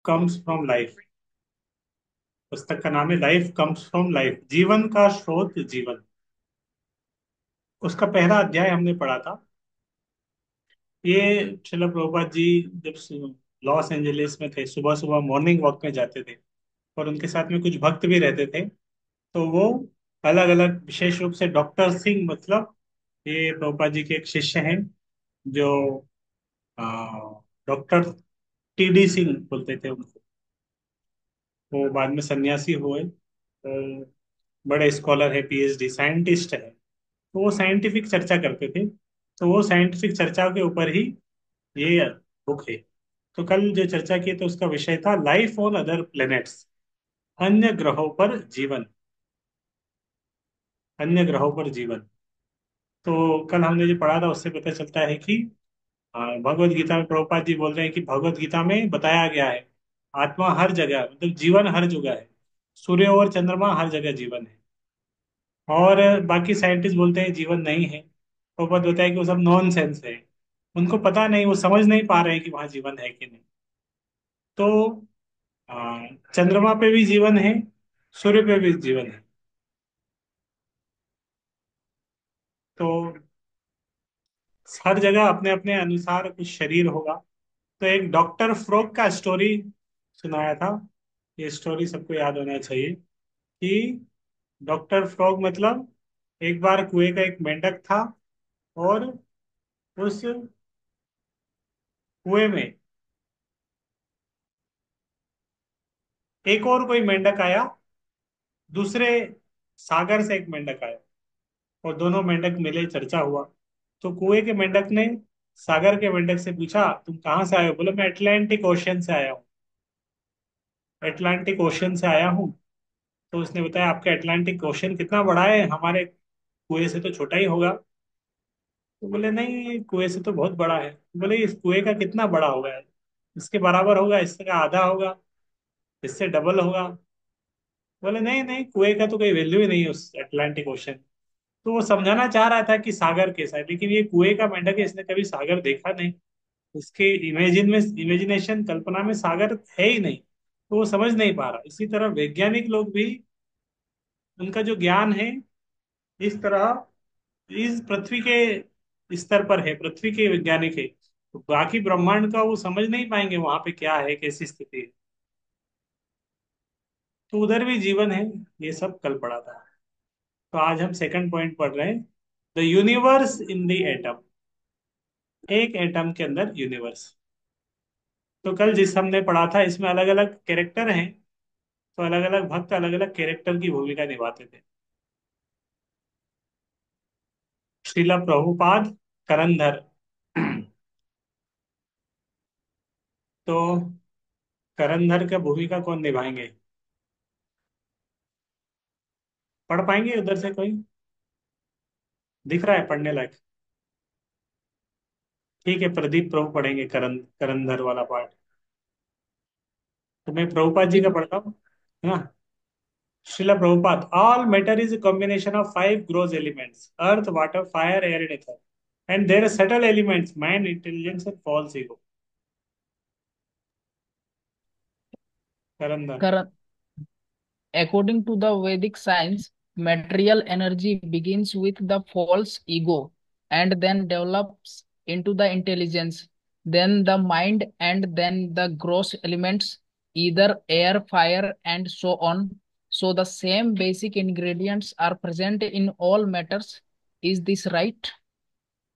Comes from life. पुस्तक का नाम है लाइफ कम्स फ्रॉम लाइफ, जीवन का स्रोत जीवन। उसका पहला अध्याय हमने पढ़ा था। ये श्रील प्रभुपाद जी जब लॉस एंजलिस में थे, सुबह सुबह मॉर्निंग वॉक में जाते थे, और उनके साथ में कुछ भक्त भी रहते थे। तो वो अलग अलग, विशेष रूप से डॉक्टर सिंह, मतलब ये प्रभुपाद जी के एक शिष्य हैं, जो डॉक्टर टी डी सिंह बोलते थे उनको। वो बाद में सन्यासी हुए। बड़े स्कॉलर है, पीएचडी साइंटिस्ट है। तो वो साइंटिफिक चर्चा करते थे। तो वो साइंटिफिक चर्चा के ऊपर ही ये बुक है। तो कल जो चर्चा की तो उसका विषय था लाइफ ऑन अदर प्लेनेट्स, अन्य ग्रहों पर जीवन। अन्य ग्रहों पर जीवन। तो कल हमने जो पढ़ा था उससे पता चलता है कि भगवत गीता में प्रभुपाद जी बोल रहे हैं कि भगवत गीता में बताया गया है आत्मा हर जगह, मतलब जीवन हर जगह है। सूर्य और चंद्रमा हर जगह जीवन है। और बाकी साइंटिस्ट बोलते हैं जीवन नहीं है। प्रभुपाद बताया है कि वो सब नॉन सेंस है। उनको पता नहीं, वो समझ नहीं पा रहे हैं कि वहां जीवन है कि नहीं। तो चंद्रमा पे भी जीवन है, सूर्य पे भी जीवन है। तो हर जगह अपने अपने अनुसार कुछ शरीर होगा। तो एक डॉक्टर फ्रॉग का स्टोरी सुनाया था। ये स्टोरी सबको याद होना चाहिए कि डॉक्टर फ्रॉग मतलब, एक बार कुएं का एक मेंढक था, और उस कुएं में एक और कोई मेंढक आया। दूसरे सागर से एक मेंढक आया, और दोनों मेंढक मिले, चर्चा हुआ। तो कुएं के मेंढक ने सागर के मेंढक से पूछा, तुम कहाँ से आए हो? बोले, मैं अटलांटिक ओशियन से आया हूँ। अटलांटिक ओशियन से आया हूँ। तो उसने बताया, आपका अटलांटिक ओशियन कितना बड़ा है? हमारे कुएं से तो छोटा ही होगा। तो बोले, नहीं, कुएं से तो बहुत बड़ा है। बोले, इस कुएं का कितना बड़ा होगा? इसके बराबर होगा, इसका आधा होगा, इससे डबल होगा? बोले, नहीं नहीं, कुएं का तो कोई वैल्यू ही नहीं है उस अटलांटिक ओशन। तो वो समझाना चाह रहा था कि सागर कैसा है, लेकिन ये कुएं का मेंढक है, इसने कभी सागर देखा नहीं। उसके इमेजिनेशन, कल्पना में सागर है ही नहीं। तो वो समझ नहीं पा रहा। इसी तरह वैज्ञानिक लोग भी, उनका जो ज्ञान है इस तरह, इस पृथ्वी के स्तर पर है, पृथ्वी के वैज्ञानिक है। तो बाकी ब्रह्मांड का वो समझ नहीं पाएंगे वहां पे क्या है, कैसी स्थिति है। तो उधर भी जीवन है। ये सब कल पढ़ा था। तो आज हम सेकंड पॉइंट पढ़ रहे हैं, the universe in the atom. एक एटम के अंदर यूनिवर्स। तो कल जिस हमने पढ़ा था, इसमें अलग अलग कैरेक्टर हैं। तो अलग अलग भक्त अलग अलग कैरेक्टर की भूमिका निभाते थे। श्रीला प्रभुपाद, करंधर। तो करंधर का भूमिका कौन निभाएंगे? पढ़ पाएंगे उधर से कोई? दिख रहा है पढ़ने लायक? ठीक है, प्रदीप प्रभु पढ़ेंगे करंधर वाला पार्ट। तो मैं प्रभुपाद जी का ठीक। पढ़ता हूँ, है ना। Srila Prabhupada, all matter is a combination of five gross elements: earth, water, fire, air, and ether. And there are subtle elements: mind, intelligence, and false ego. Karandar. कर According to the Vedic science, material energy begins with the false ego and then develops into the intelligence, then the mind, and then the gross elements, either air, fire, and so on. So the same basic ingredients are present in all matters. Is this right?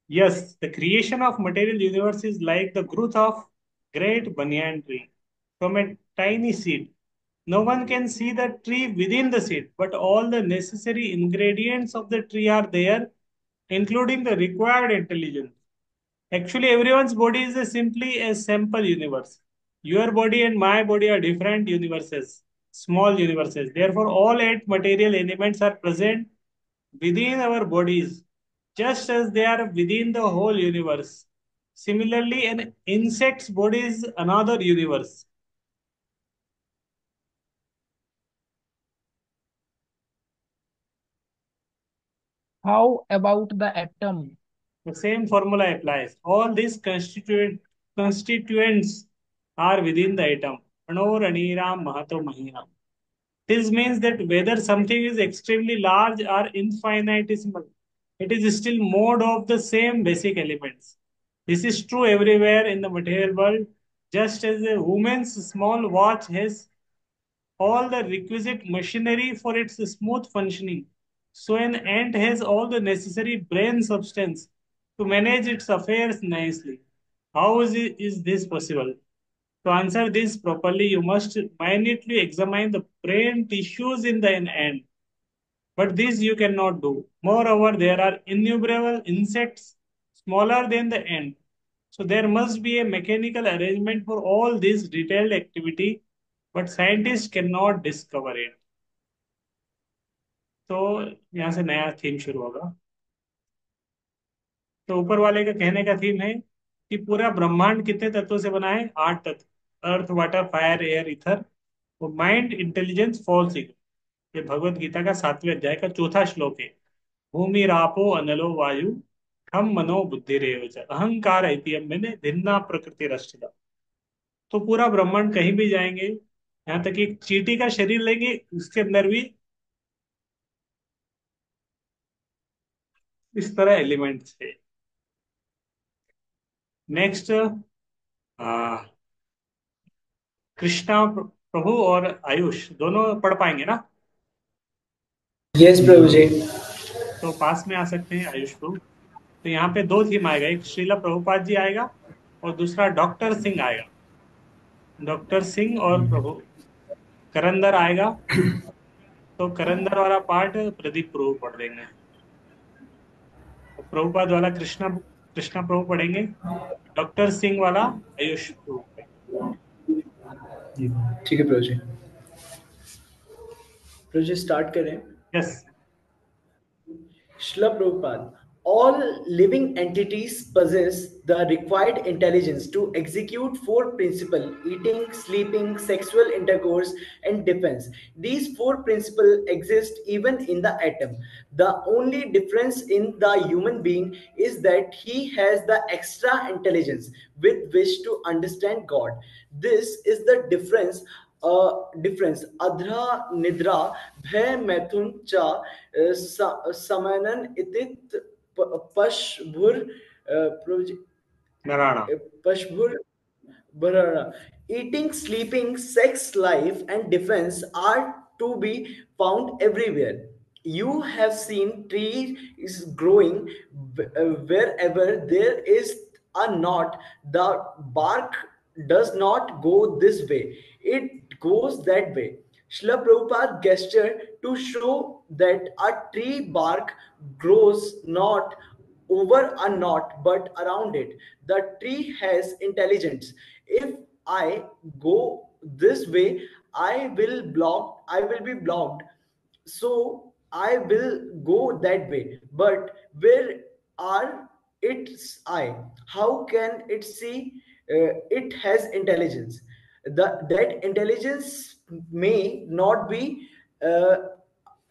Yes, the creation of material universe is like the growth of great banyan tree from a tiny seed. No one can see the tree within the seed, but all the necessary ingredients of the tree are there, including the required intelligence. Actually, everyone's body is simply a simple universe. Your body and my body are different universes, small universes. Therefore, all eight material elements are present within our bodies, just as they are within the whole universe. Similarly, an insect's body is another universe. How about the atom? The same formula applies. All these constituents are within the atom. रणीram Mahato Mahina. This means that whether something is extremely large or infinitesimal, it is still mode of the same basic elements. This is true everywhere in the material world, just as a woman's small watch has all the requisite machinery for its smooth functioning. So an ant has all the necessary brain substance to manage its affairs nicely. How is this possible? To answer this properly, you must minutely examine the brain tissues in the ant. But this you cannot do. Moreover, there are innumerable insects smaller than the ant. So there must be a mechanical arrangement for all this detailed activity, but scientists cannot discover it. तो यहाँ से नया theme शुरू होगा. तो ऊपर वाले का कहने का थीम है कि पूरा ब्रह्मांड कितने तत्वों से बना है? 8 तत्व. अर्थ, वाटर, फायर, एयर, इथर, वो माइंड, इंटेलिजेंस, फॉल्स ईगो. ये भगवत गीता का 7वें अध्याय का चौथा श्लोक है. भूमि रापो अनलो वायु हम मनो बुद्धि रेव च अहंकार इति मैंने भिन्ना प्रकृति रश्चिदा. तो पूरा ब्रह्मांड कहीं भी जाएंगे, यहाँ तक एक चींटी का शरीर लेंगे, उसके अंदर भी इस तरह एलिमेंट्स है. नेक्स्ट, कृष्णा प्रभु और आयुष दोनों पढ़ पाएंगे ना? यस प्रभु जी। तो पास में आ सकते हैं आयुष प्रभु. तो यहाँ पे दो थीम आएगा, एक श्रीला प्रभुपाद जी आएगा और दूसरा डॉक्टर सिंह आएगा. डॉक्टर सिंह और प्रभु करंदर आएगा. तो करंदर वाला पार्ट प्रदीप प्रभु पढ़ देंगे. तो प्रभुपाद वाला कृष्णा कृष्णा प्रभु पढ़ेंगे. डॉक्टर सिंह वाला आयुष प्रभु. ठीक है प्रभु जी। प्रभु जी स्टार्ट करें। Yes. Srila Prabhupada, all living entities possess the required intelligence to execute four principles: eating, sleeping, sexual intercourse, and defense. These four principles exist even in the atom. The only difference in the human being is that he has the extra intelligence with which to understand God. This is the difference adhra nidra bhay maithun cha samanan itit pashbhur Narayan. pashbhur Barara. Eating, sleeping, sex, life, and defense are to be found everywhere. You have seen trees growing wherever there is a knot. The bark does not go this way, it goes that way. Srila Prabhupada gestured to show that a tree bark grows not over a knot but around it. The tree has intelligence. If I go this way, I will be blocked. So I will go that way. But where are its eye? How can it see? It has intelligence. That intelligence may not be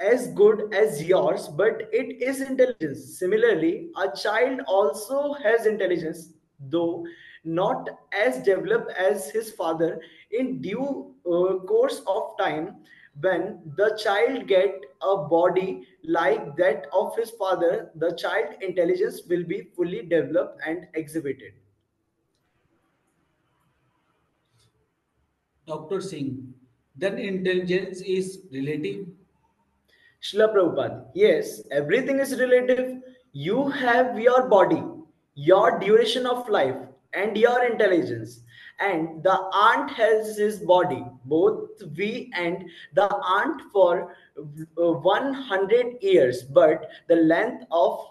as good as yours, but it is intelligence. Similarly, a child also has intelligence, though not as developed as his father. In due course of time, when the child get a body like that of his father, the child intelligence will be fully developed and exhibited. Dr. Singh, then intelligence is relative. Srila Prabhupada, yes, everything is relative. You have your body, your duration of life, and your intelligence. And the ant has his body, both we and the ant for 100 years, but the length of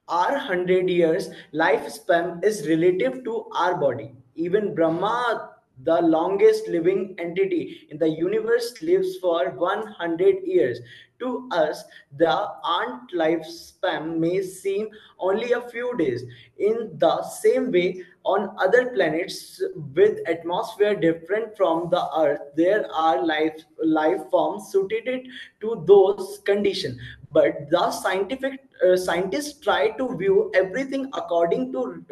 our 100 years lifespan is relative to our body. Even Brahma, the longest living entity in the universe, lives for 100 years. To us, the ant lifespan may seem only a few days. In the same way, on other planets with atmosphere different from the Earth, there are life forms suited to those conditions. but the scientific scientists try to view everything according to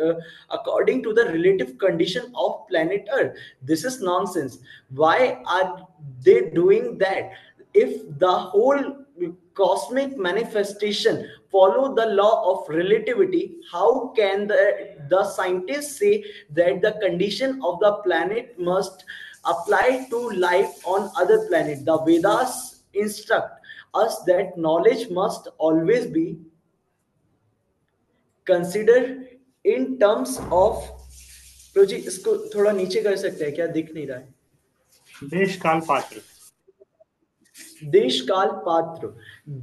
the relative condition of planet Earth. This is nonsense. Why are they doing that? If the whole cosmic manifestation follow the law of relativity, how can the scientists say that the condition of the planet must apply to life on other planet? The Vedas instruct us that knowledge must always be considered in terms of प्रोजी इसको थोड़ा नीचे कर सकते हैं क्या, दिख नहीं रहा है? देश काल पात्र। Desh Kal Patra.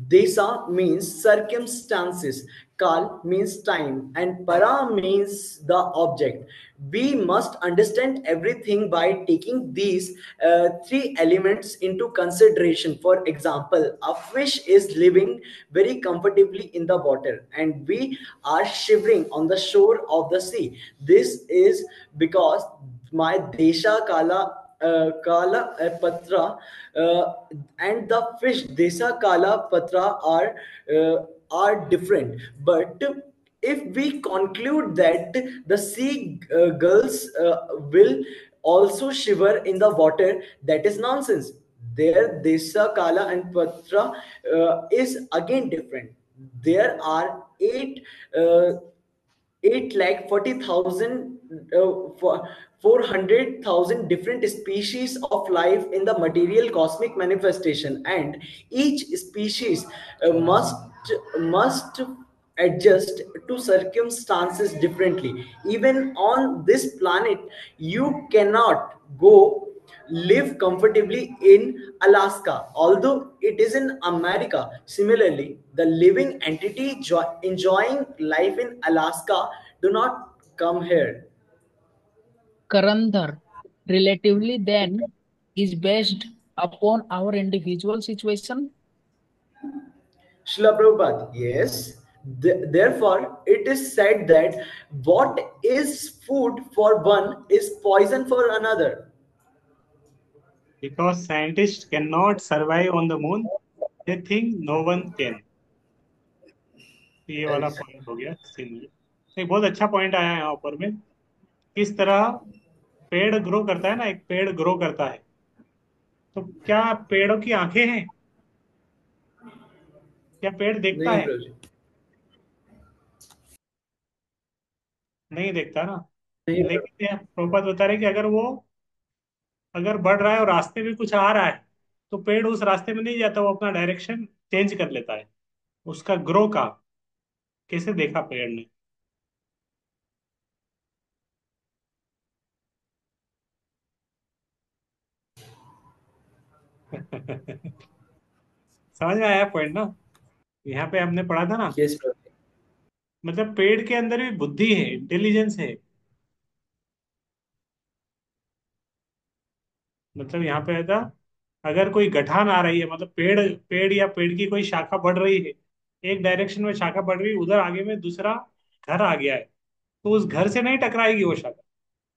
Desa means circumstances, Kal means time, and Para means the object. We must understand everything by taking these three elements into consideration. For example, a fish is living very comfortably in the water, and we are shivering on the shore of the sea. This is because my Desha Kala Patra and the fish Desa Kala Patra are different. But if we conclude that the sea gulls will also shiver in the water, that is nonsense. Their Desa Kala and Patra is again different. There are 8,40,000 400,000 different species of life in the material cosmic manifestation, and each species must adjust to circumstances differently. Even on this planet, you cannot go live comfortably in Alaska, although it is in America. Similarly, the living entity enjoying life in Alaska do not come here. Karandhar, relatively then, is based upon our individual situation. Srila Prabhupada, yes. Therefore, it is said that what is food for one is poison for another. Because scientists cannot survive on the moon, they think no one can। ये वाला Yes. Point हो गया scene. एक बहुत अच्छा point आया है यहाँ ऊपर में। किस तरह पेड़ ग्रो करता है ना, एक पेड़ ग्रो करता है तो क्या पेड़ों की आंखें हैं? क्या पेड़ देखता नहीं है? प्रभु जी, नहीं देखता ना। नहीं प्रभु। लेकिन ये प्रोपत बता रहे कि अगर वो अगर बढ़ रहा है और रास्ते में कुछ आ रहा है तो पेड़ उस रास्ते में नहीं जाता, वो अपना डायरेक्शन चेंज कर लेता है। उसका ग्रो का कैसे देखा पेड़ ने। समझ में आया पॉइंट ना? यहाँ पे हमने पढ़ा था ना, यस प्रभु। मतलब पेड़ के अंदर भी बुद्धि है, इंटेलिजेंस है। मतलब यहाँ पे था, अगर कोई गठान आ रही है, मतलब पेड़ पेड़ या पेड़ की कोई शाखा बढ़ रही है, एक डायरेक्शन में शाखा बढ़ रही है, उधर आगे में दूसरा घर आ गया है, तो उस घर से नहीं टकराएगी वो शाखा,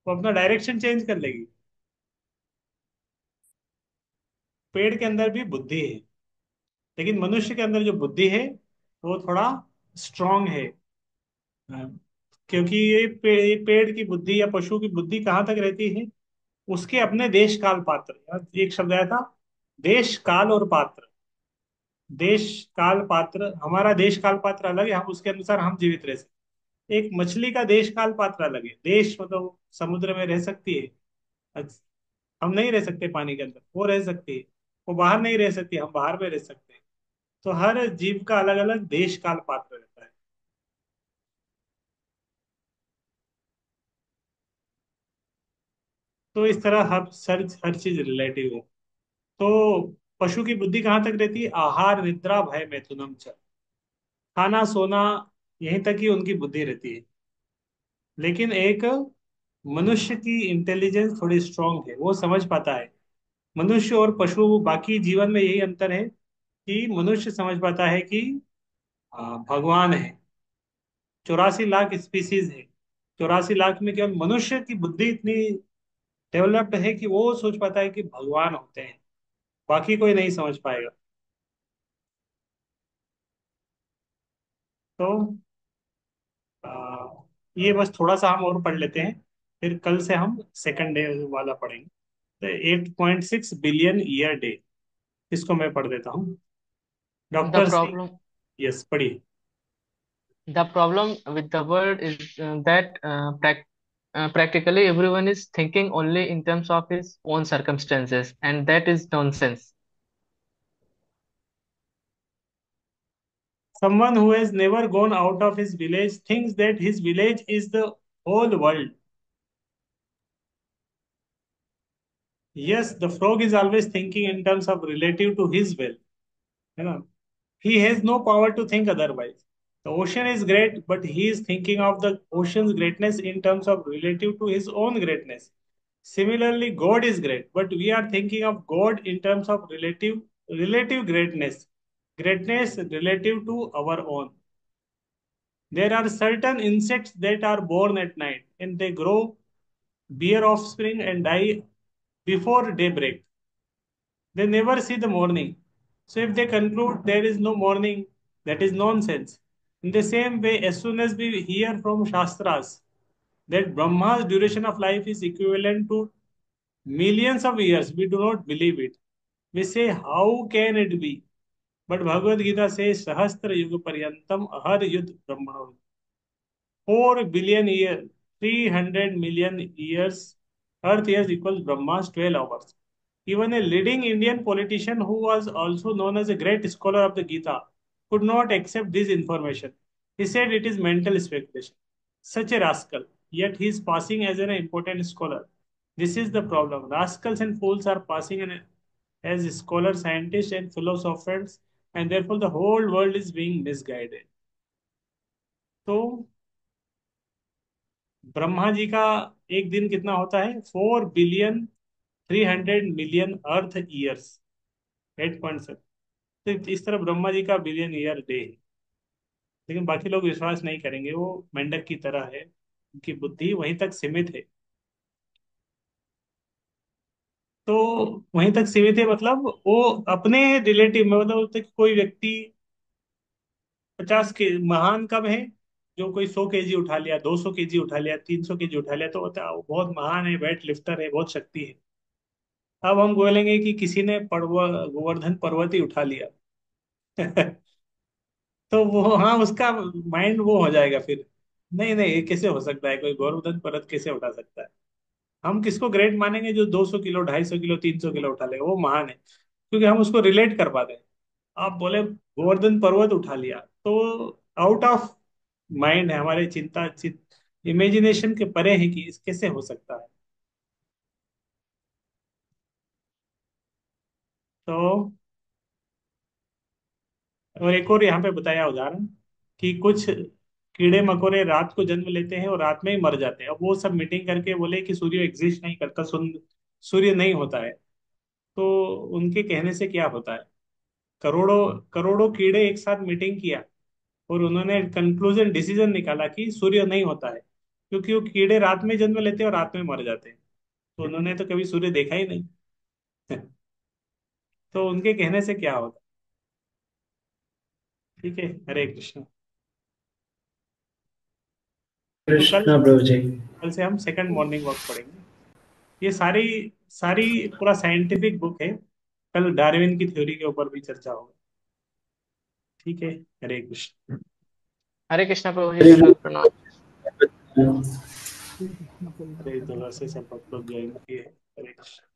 वो अपना डायरेक्शन चेंज कर लेगी। पेड़ के अंदर भी बुद्धि है, लेकिन मनुष्य के अंदर जो बुद्धि है वो थोड़ा स्ट्रांग है। हाँ, क्योंकि ये पेड़ की बुद्धि या पशु की बुद्धि कहाँ तक रहती है, उसके अपने देश काल पात्र। यहाँ एक शब्द आया था, देश काल और पात्र। देश काल पात्र, हमारा देश काल पात्र अलग है, हम उसके अनुसार हम जीवित रह सकते हैं। एक मछली का देश काल पात्र अलग है। देश मतलब समुद्र में रह सकती है, हम नहीं रह सकते पानी के अंदर, वो रह सकती है। वो बाहर नहीं रह सकती, हम बाहर में रह सकते हैं। तो हर जीव का अलग अलग देश काल पात्र रहता है। तो इस तरह हर चीज रिलेटिव है। तो पशु की बुद्धि कहाँ तक रहती है? आहार निद्रा भय मैथुनम च। खाना सोना, यहीं तक ही उनकी बुद्धि रहती है। लेकिन एक मनुष्य की इंटेलिजेंस थोड़ी स्ट्रांग है, वो समझ पाता है। मनुष्य और पशु बाकी जीवन में यही अंतर है कि मनुष्य समझ पाता है कि भगवान है। 84 लाख स्पीसीज है, 84 लाख में केवल मनुष्य की बुद्धि इतनी डेवलप्ड है कि वो सोच पाता है कि भगवान होते हैं, बाकी कोई नहीं समझ पाएगा। तो ये बस थोड़ा सा हम और पढ़ लेते हैं, फिर कल से हम सेकंड डे वाला पढ़ेंगे। तो 8.6 बिलियन ईयर डे, इसको मैं पढ़ देता हूँ। The doctor Singh, problem, yes पढ़िए। the problem with the world is that practically everyone is thinking only in terms of his own circumstances, and that is nonsense. Someone who has never gone out of his village thinks that his village is the whole world. Yes, the frog is always thinking in terms of relative to his well. You know, he has no power to think otherwise. The ocean is great, but he is thinking of the ocean's greatness in terms of relative to his own greatness. Similarly, God is great, but we are thinking of God in terms of relative greatness, greatness relative to our own. There are certain insects that are born at night and they grow, bear offspring, and die before daybreak. They never see the morning. So if they conclude there is no morning, that is nonsense. In the same way, as soon as we hear from Shastras that Brahma's duration of life is equivalent to millions of years, we do not believe it. We say, how can it be? But Bhagavad Gita says, Sahastra Yuga Paryantam Ahar Yud Brahmano. 4 billion years, 300 million years, Earth years equals Brahma's 12 hours. Even a leading Indian politician who was also known as a great scholar of the Gita could not accept this information. He said it is mental speculation. Such a rascal, yet he is passing as an important scholar. This is the problem. Rascals and fools are passing as scholars, scientists, and philosophers, and therefore the whole world is being misguided. तो ब्रह्मा जी का एक दिन कितना होता है? 4 billion 300 million अर्थ years, 8.7। तो इस तरह ब्रह्मा जी का बिलियन ईयर डे है। लेकिन बाकी लोग विश्वास नहीं करेंगे, वो मेंढक की तरह है, उनकी बुद्धि वहीं तक सीमित है। तो वहीं तक सीमित है मतलब वो अपने रिलेटिव में, मतलब होता है कि कोई व्यक्ति 50 के महान कब है? जो कोई 100 केजी उठा लिया, 200 केजी उठा लिया, 300 केजी उठा लिया, तो होता है वो बहुत महान है, वेट लिफ्टर है, बहुत शक्ति है। अब हम बोलेंगे कि किसी ने गोवर्धन पर्वत ही उठा लिया तो वो, हाँ, उसका माइंड वो हो जाएगा फिर, नहीं नहीं ये कैसे हो सकता है, कोई गोवर्धन पर्वत कैसे उठा सकता है? हम किसको ग्रेट मानेंगे? जो 200 किलो, 250 किलो, 300 किलो उठा लेगा वो महान है, क्योंकि हम उसको रिलेट कर पाते हैं। आप बोले गोवर्धन पर्वत उठा लिया, तो आउट ऑफ माइंड है, हमारे इमेजिनेशन के परे है कि इस कैसे हो सकता है। तो और एक और यहाँ पे बताया उदाहरण कि कुछ कीड़े मकोड़े रात को जन्म लेते हैं और रात में ही मर जाते हैं। अब वो सब मीटिंग करके बोले कि सूर्य एग्जिस्ट नहीं करता, सूर्य नहीं होता है। तो उनके कहने से क्या होता है? करोड़ों करोड़ों कीड़े एक साथ मीटिंग किया और उन्होंने कंक्लूजन डिसीजन निकाला कि सूर्य नहीं होता है, क्योंकि वो कीड़े रात में जन्म लेते हैं और रात में मर जाते हैं। तो उन्होंने तो कभी सूर्य देखा ही नहीं तो उनके कहने से क्या होता? ठीक है, हरे कृष्ण। तो कल कृष्णा प्रभु जी। कल से हम सेकंड मॉर्निंग वॉक पढ़ेंगे। ये सारी सारी पूरा साइंटिफिक बुक है। कल डार्विन की थ्योरी के ऊपर भी चर्चा होगा। ठीक है, हरे कृष्ण। हरे कृष्णा प्रभु जी, हरे दंडवत प्रणाम। कृष्ण। हरे, तो से सब भक्त लोग ज्वाइन किए। हरे कृष्ण।